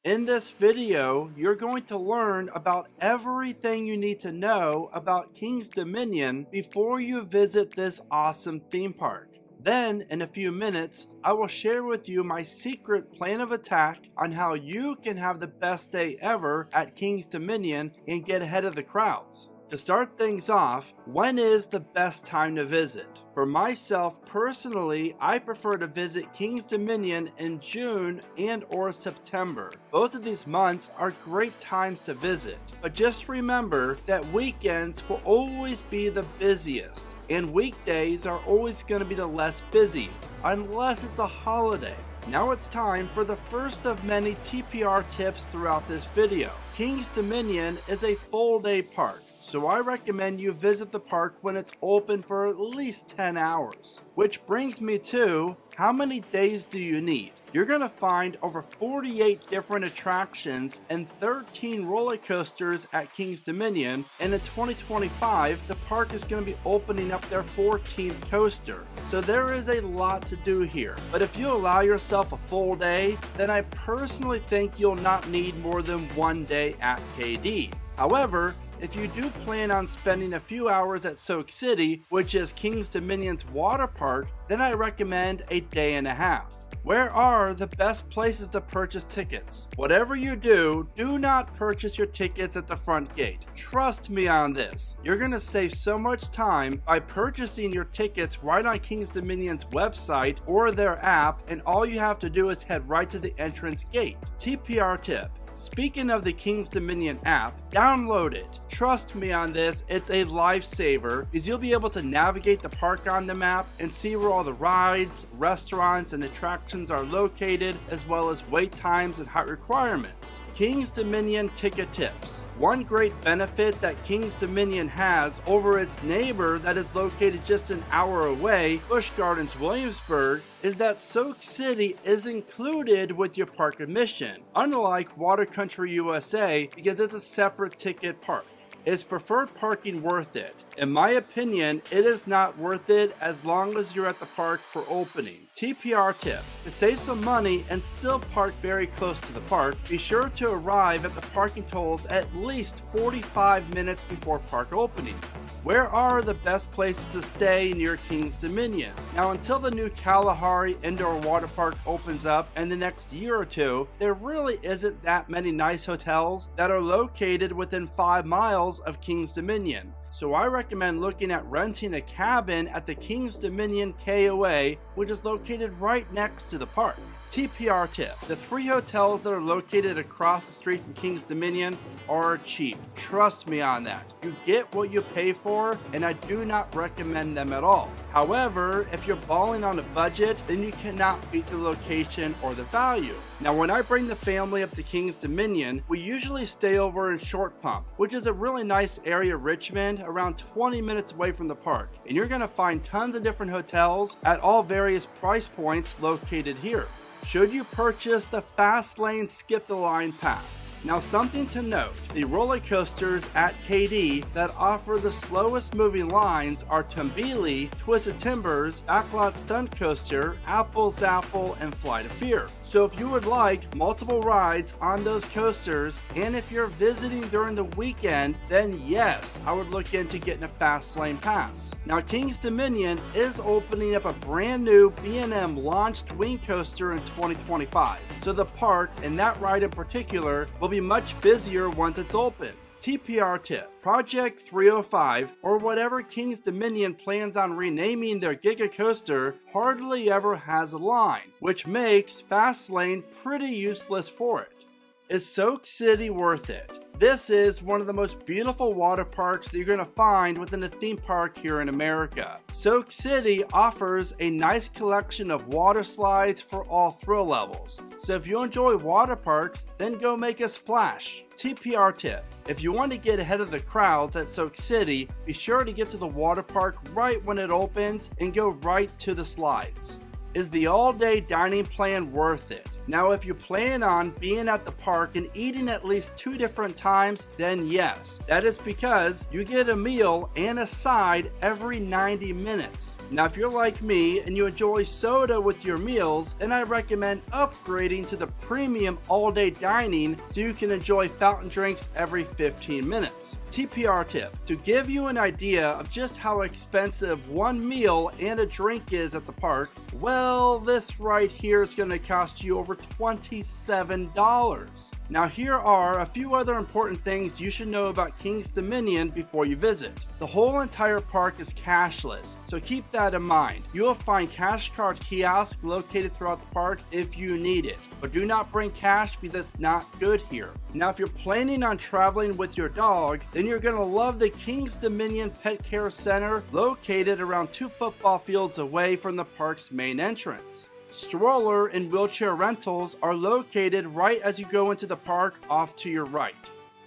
In this video, you're going to learn about everything you need to know about King's Dominion before you visit this awesome theme park. Then, in a few minutes, I will share with you my secret plan of attack on how you can have the best day ever at King's Dominion and get ahead of the crowds. To start things off, when is the best time to visit? For myself personally, I prefer to visit King's Dominion in June and or September. Both of these months are great times to visit, but just remember that weekends will always be the busiest, and weekdays are always going to be the less busy, unless it's a holiday. Now it's time for the first of many TPR tips throughout this video. King's Dominion is a full day park, so I recommend you visit the park when it's open for at least 10 hours. Which brings me to, how many days do you need? You're going to find over 48 different attractions and 13 roller coasters at King's Dominion, and in 2025 the park is going to be opening up their 14th coaster. So there is a lot to do here, but if you allow yourself a full day, then I personally think you'll not need more than one day at KD. However, if you do plan on spending a few hours at Soak City, which is King's Dominion's water park, then I recommend a day and a half. Where are the best places to purchase tickets? Whatever you do, do not purchase your tickets at the front gate. Trust me on this. You're going to save so much time by purchasing your tickets right on King's Dominion's website or their app, and all you have to do is head right to the entrance gate. TPR tip. Speaking of the King's Dominion app, download it. Trust me on this, it's a lifesaver because you'll be able to navigate the park on the map and see where all the rides, restaurants, and attractions are located, as well as wait times and height requirements. King's Dominion ticket tips. One great benefit that King's Dominion has over its neighbor that is located just an hour away, Busch Gardens Williamsburg, is that Soak City is included with your park admission, unlike Water Country USA, because it's a separate ticket park. Is preferred parking worth it? In my opinion, it is not worth it as long as you're at the park for opening. TPR tip. To save some money and still park very close to the park, be sure to arrive at the parking tolls at least 45 minutes before park opening. Where are the best places to stay near King's Dominion? Now, until the new Kalahari Indoor Water Park opens up in the next year or two, there really isn't that many nice hotels that are located within 5 miles of King's Dominion. So I recommend looking at renting a cabin at the King's Dominion KOA, which is located right next to the park. TPR tip. The 3 hotels that are located across the street from King's Dominion are cheap. Trust me on that. You get what you pay for, and I do not recommend them at all. However, if you're balling on a budget, then you cannot beat the location or the value. Now, when I bring the family up to King's Dominion, we usually stay over in Short Pump, which is a really nice area of Richmond, around 20 minutes away from the park. And you're going to find tons of different hotels at all various price points located here. Should you purchase the Fast Lane Skip the Line Pass? Now, something to note, the roller coasters at KD that offer the slowest moving lines are Tumbili, Twisted Timbers, Backlot Stunt Coaster, Apple Zapple, and Flight of Fear. So if you would like multiple rides on those coasters, and if you're visiting during the weekend, then yes, I would look into getting a Fast Lane Pass. Now, King's Dominion is opening up a brand new B&M launched wing coaster in 2025. So the park, and that ride in particular, will be much busier once it's open. TPR tip. Project 305, or whatever King's Dominion plans on renaming their Giga Coaster, hardly ever has a line, which makes Fast Lane pretty useless for it. Is Soak City worth it? This is one of the most beautiful water parks that you're going to find within a theme park here in America. Soak City offers a nice collection of water slides for all thrill levels. So if you enjoy water parks, then go make a splash. TPR tip. If you want to get ahead of the crowds at Soak City, be sure to get to the water park right when it opens and go right to the slides. Is the all-day dining plan worth it? Now, if you plan on being at the park and eating at least 2 different times, then yes, that is because you get a meal and a side every 90 minutes. Now, if you're like me and you enjoy soda with your meals, then I recommend upgrading to the premium all-day dining so you can enjoy fountain drinks every 15 minutes. TPR tip: to give you an idea of just how expensive one meal and a drink is at the park, well, this right here is going to cost you over $27. Now, here are a few other important things you should know about King's Dominion before you visit. The whole entire park is cashless, so keep that in mind. You will find cash card kiosks located throughout the park if you need it, but do not bring cash because it's not good here. Now, if you're planning on traveling with your dog, then you're going to love the King's Dominion Pet Care Center, located around 2 football fields away from the park's main entrance. Stroller and wheelchair rentals are located right as you go into the park off to your right.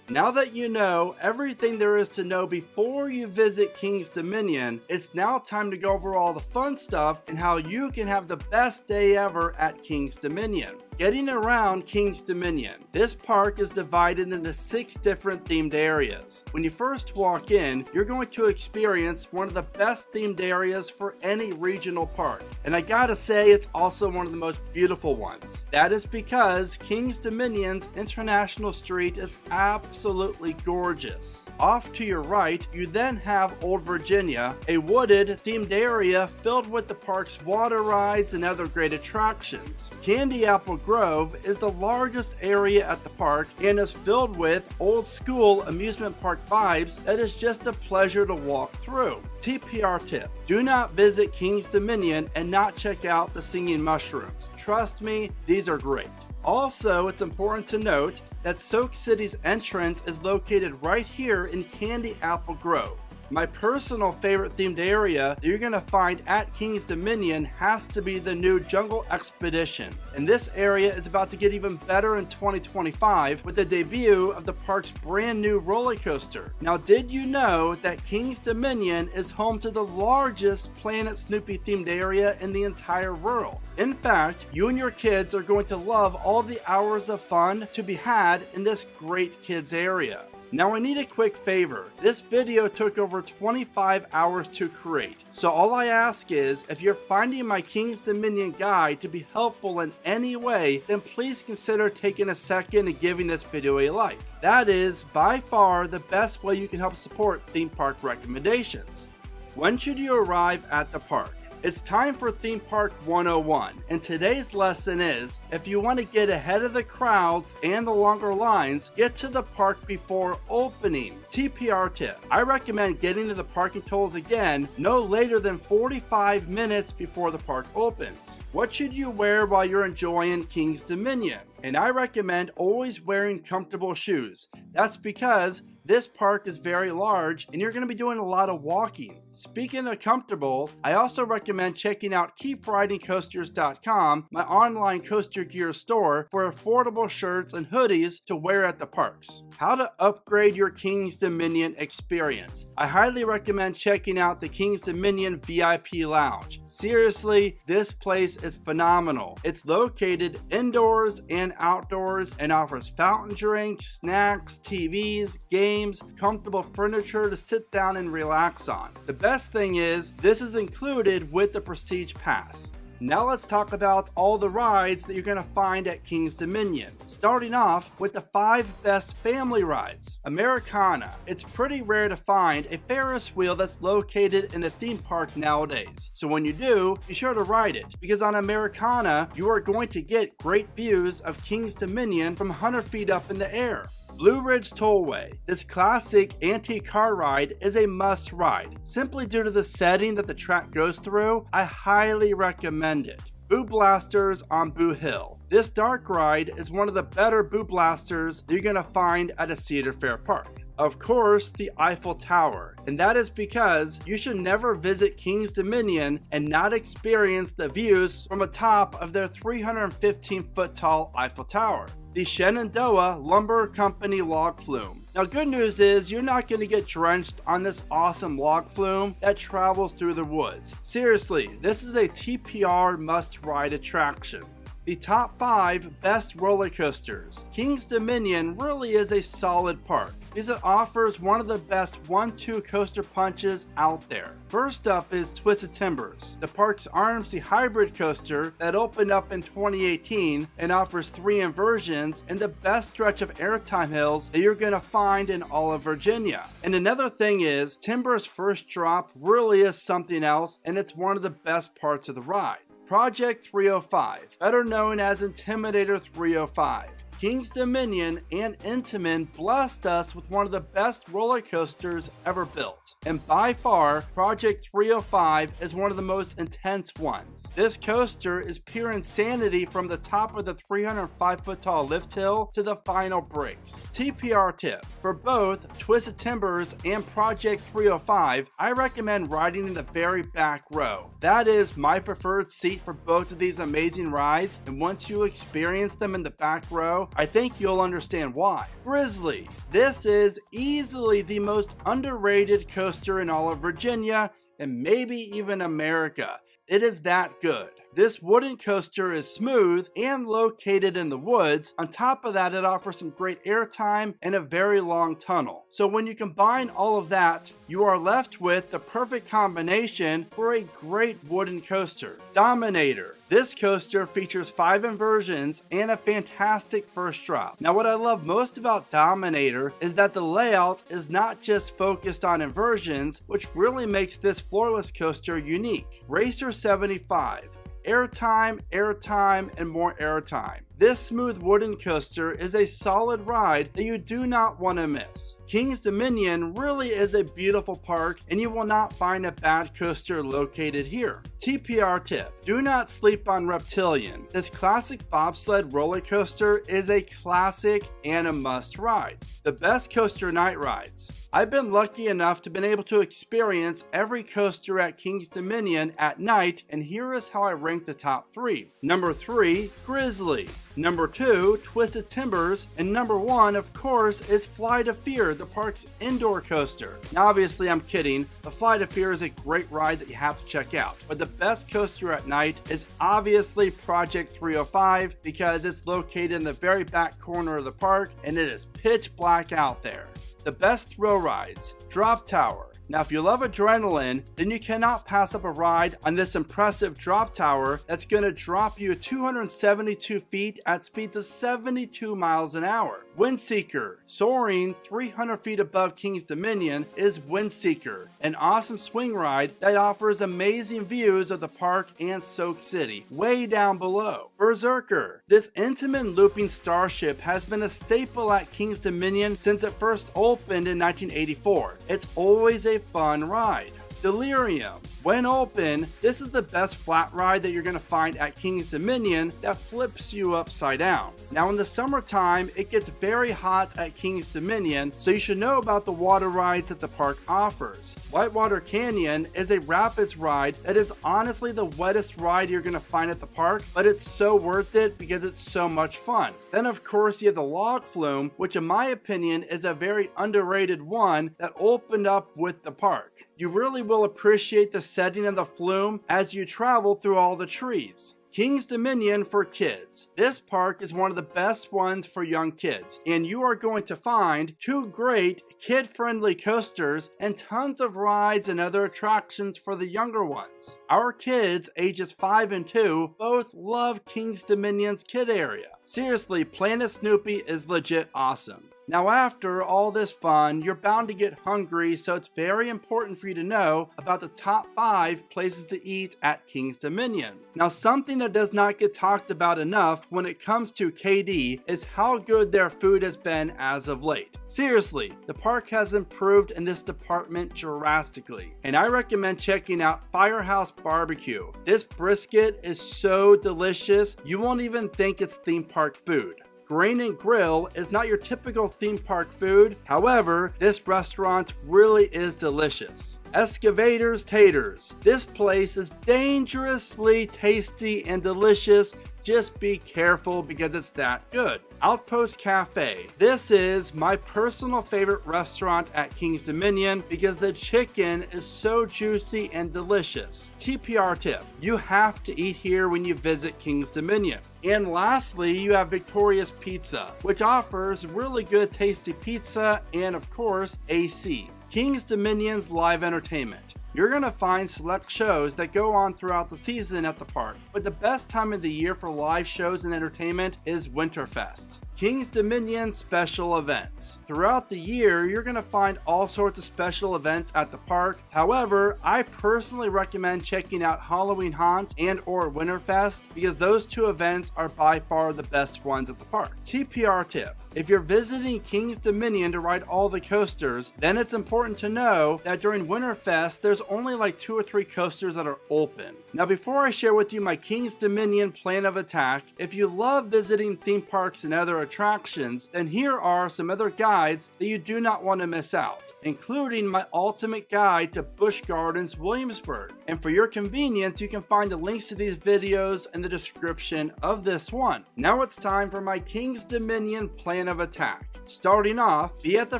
Now that you know everything there is to know before you visit King's Dominion, it's now time to go over all the fun stuff and how you can have the best day ever at King's Dominion. Getting around King's Dominion. This park is divided into 6 different themed areas. When you first walk in, you're going to experience one of the best themed areas for any regional park. And I gotta say, it's also one of the most beautiful ones. That is because King's Dominion's International Street is absolutely gorgeous. Off to your right, you then have Old Virginia, a wooded themed area filled with the park's water rides and other great attractions. Candy Apple Grove is the largest area at the park and is filled with old school amusement park vibes that is just a pleasure to walk through. TPR tip: do not visit King's Dominion and not check out the singing mushrooms. Trust me, these are great. Also, it's important to note that Soak City's entrance is located right here in Candy Apple Grove. My personal favorite themed area that you're going to find at King's Dominion has to be the new Jungle Expedition. And this area is about to get even better in 2025 with the debut of the park's brand new roller coaster. Now, did you know that King's Dominion is home to the largest Planet Snoopy themed area in the entire world? In fact, you and your kids are going to love all the hours of fun to be had in this great kids area. Now, I need a quick favor. This video took over 25 hours to create. So all I ask is, if you're finding my King's Dominion guide to be helpful in any way, then please consider taking a second and giving this video a like. That is by far the best way you can help support theme park recommendations. When should you arrive at the park? It's time for Theme Park 101, and today's lesson is, if you want to get ahead of the crowds and the longer lines, get to the park before opening. TPR tip: I recommend getting to the parking tolls again no later than 45 minutes before the park opens. What should you wear while you're enjoying King's Dominion? And I recommend always wearing comfortable shoes. That's because this park is very large and you're going to be doing a lot of walking. Speaking of comfortable, I also recommend checking out KeepRidingCoasters.com, my online coaster gear store, for affordable shirts and hoodies to wear at the parks. How to upgrade your King's Dominion experience. I highly recommend checking out the King's Dominion VIP Lounge. Seriously, this place is phenomenal. It's located indoors and outdoors and offers fountain drinks, snacks, TVs, games, comfortable furniture to sit down and relax on. The best thing is, this is included with the Prestige Pass. Now let's talk about all the rides that you're going to find at King's Dominion. Starting off with the 5 best family rides. Americana. It's pretty rare to find a Ferris wheel that's located in a theme park nowadays. So when you do, be sure to ride it, because on Americana, you are going to get great views of King's Dominion from 100 feet up in the air. Blue Ridge Tollway. This classic antique car ride is a must ride. Simply due to the setting that the track goes through, I highly recommend it. Boo Blasters on Boo Hill. This dark ride is one of the better Boo Blasters that you're going to find at a Cedar Fair park. Of course, the Eiffel Tower, and that is because you should never visit King's Dominion and not experience the views from the top of their 315-foot tall Eiffel Tower. The Shenandoah Lumber Company log flume. Now, good news is you're not going to get drenched on this awesome log flume that travels through the woods. Seriously, this is a TPR must-ride attraction. The top 5 best roller coasters. Kings Dominion really is a solid park because it offers one of the best 1-2 coaster punches out there. First up is Twisted Timbers, the park's RMC hybrid coaster that opened up in 2018 and offers 3 inversions and the best stretch of airtime hills that you're going to find in all of Virginia. And another thing is, Timbers' first drop really is something else, and it's one of the best parts of the ride. Project 305, better known as Intimidator 305. Kings Dominion and Intamin blessed us with one of the best roller coasters ever built. And by far, Project 305 is one of the most intense ones. This coaster is pure insanity from the top of the 305-foot tall lift hill to the final breaks. TPR tip, for both Twisted Timbers and Project 305, I recommend riding in the very back row. That is my preferred seat for both of these amazing rides, and once you experience them in the back row, I think you'll understand why. Grizzly. This is easily the most underrated coaster in all of Virginia and maybe even America. It is that good. This wooden coaster is smooth and located in the woods. On top of that, it offers some great airtime and a very long tunnel. So when you combine all of that, you are left with the perfect combination for a great wooden coaster. Dominator. This coaster features 5 inversions and a fantastic first drop. Now what I love most about Dominator is that the layout is not just focused on inversions, which really makes this floorless coaster unique. Racer 75. Airtime, airtime, and more airtime. This smooth wooden coaster is a solid ride that you do not want to miss. Kings Dominion really is a beautiful park, and you will not find a bad coaster located here. TPR tip, do not sleep on Reptilian. This classic bobsled roller coaster is a classic and a must ride. The best coaster night rides. I've been lucky enough to been able to experience every coaster at Kings Dominion at night, and here is how I rank the top 3. Number 3, Grizzly. Number 2, Twisted Timbers, and number 1, of course, is Flight of Fear, the park's indoor coaster. Now obviously I'm kidding, but Flight of Fear is a great ride that you have to check out. But the best coaster at night is obviously Project 305 because it's located in the very back corner of the park and it is pitch black out there. The best thrill rides, Drop Tower. Now if you love adrenaline, then you cannot pass up a ride on this impressive drop tower that's going to drop you 272 feet at speeds of 72 miles an hour. Windseeker. Soaring 300 feet above Kings Dominion is Windseeker, an awesome swing ride that offers amazing views of the park and Soak City, way down below. Berserker. This intimate looping starship has been a staple at Kings Dominion since it first opened in 1984. It's always a fun ride. Delirium. When open, this is the best flat ride that you're going to find at Kings Dominion that flips you upside down. Now in the summertime, it gets very hot at Kings Dominion, so you should know about the water rides that the park offers. Whitewater Canyon is a rapids ride that is honestly the wettest ride you're going to find at the park, but it's so worth it because it's so much fun. Then of course you have the log flume, which in my opinion is a very underrated one that opened up with the park. You really will appreciate the setting of the flume as you travel through all the trees. Kings Dominion for kids. This park is one of the best ones for young kids, and you are going to find 2 great kid-friendly coasters and tons of rides and other attractions for the younger ones. Our kids, ages 5 and 2, both love Kings Dominion's kid area. Seriously, Planet Snoopy is legit awesome. Now after all this fun, you're bound to get hungry, so it's very important for you to know about the top 5 places to eat at Kings Dominion. Now something that does not get talked about enough when it comes to KD is how good their food has been as of late. Seriously, the park has improved in this department drastically, and I recommend checking out Firehouse Barbecue. This brisket is so delicious, you won't even think it's theme park food. Grain and Grill is not your typical theme park food, however, this restaurant really is delicious. Excavators Taters. This place is dangerously tasty and delicious. Just be careful because it's that good. Outpost Cafe. This is my personal favorite restaurant at King's Dominion because the chicken is so juicy and delicious. TPR tip, you have to eat here when you visit King's Dominion. And lastly, you have Victoria's Pizza, which offers really good tasty pizza and of course AC. King's Dominion's live entertainment. You're going to find select shows that go on throughout the season at the park, but the best time of the year for live shows and entertainment is Winterfest. King's Dominion special events. Throughout the year, you're going to find all sorts of special events at the park. However, I personally recommend checking out Halloween Haunt and or Winterfest because those two events are by far the best ones at the park. TPR tip. If you're visiting King's Dominion to ride all the coasters, then it's important to know that during Winterfest, there's only like 2 or 3 coasters that are open. Now, before I share with you my King's Dominion plan of attack, if you love visiting theme parks and other attractions, then here are some other guides that you do not want to miss out, including my ultimate guide to Busch Gardens Williamsburg. And for your convenience, you can find the links to these videos in the description of this one. Now it's time for my King's Dominion plan of attack. Starting off, be at the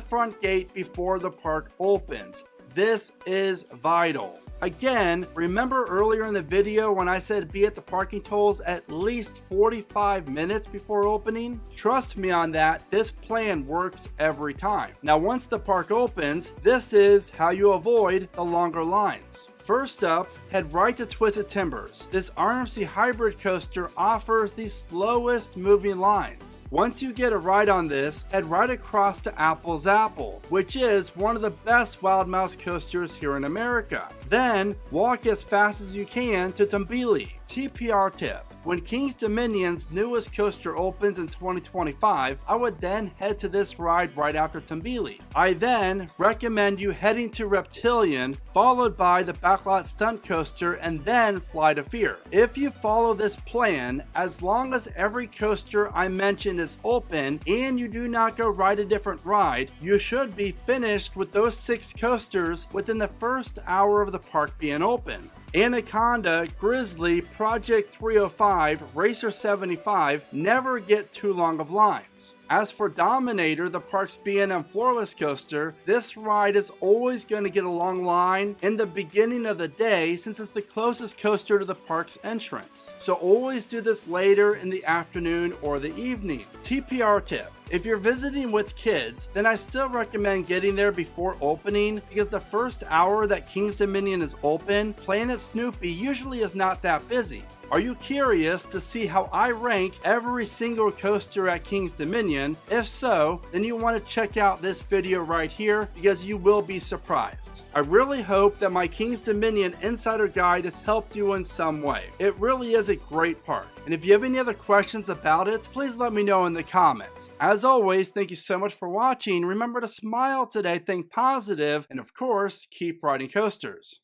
front gate before the park opens. This is vital. Again, remember earlier in the video when I said be at the parking tolls at least 45 minutes before opening? Trust me on that, this plan works every time. Now once the park opens, this is how you avoid the longer lines. First up, head right to Twisted Timbers. This RMC hybrid coaster offers the slowest moving lines. Once you get a ride on this, head right across to Apple's Apple, which is one of the best Wild Mouse coasters here in America. Then, walk as fast as you can to Tumbili. TPR tip. When King's Dominion's newest coaster opens in 2025, I would then head to this ride right after Tumbili. I then recommend you heading to Reptilian, followed by the Backlot Stunt Coaster, and then Flight of Fear. If you follow this plan, as long as every coaster I mentioned is open and you do not go ride a different ride, you should be finished with those 6 coasters within the first hour of the park being open. Anaconda, Grizzly, Project 305, Racer 75 never get too long of lines. As for Dominator, the park's B&M floorless coaster, this ride is always going to get a long line in the beginning of the day since it's the closest coaster to the park's entrance. So always do this later in the afternoon or the evening. TPR tip. If you're visiting with kids, then I still recommend getting there before opening because the first hour that King's Dominion is open, Planet Snoopy usually is not that busy. Are you curious to see how I rank every single coaster at King's Dominion? If so, then you want to check out this video right here because you will be surprised. I really hope that my King's Dominion Insider Guide has helped you in some way. It really is a great park. And if you have any other questions about it, please let me know in the comments. As always, thank you so much for watching. Remember to smile today, think positive, and of course, keep riding coasters.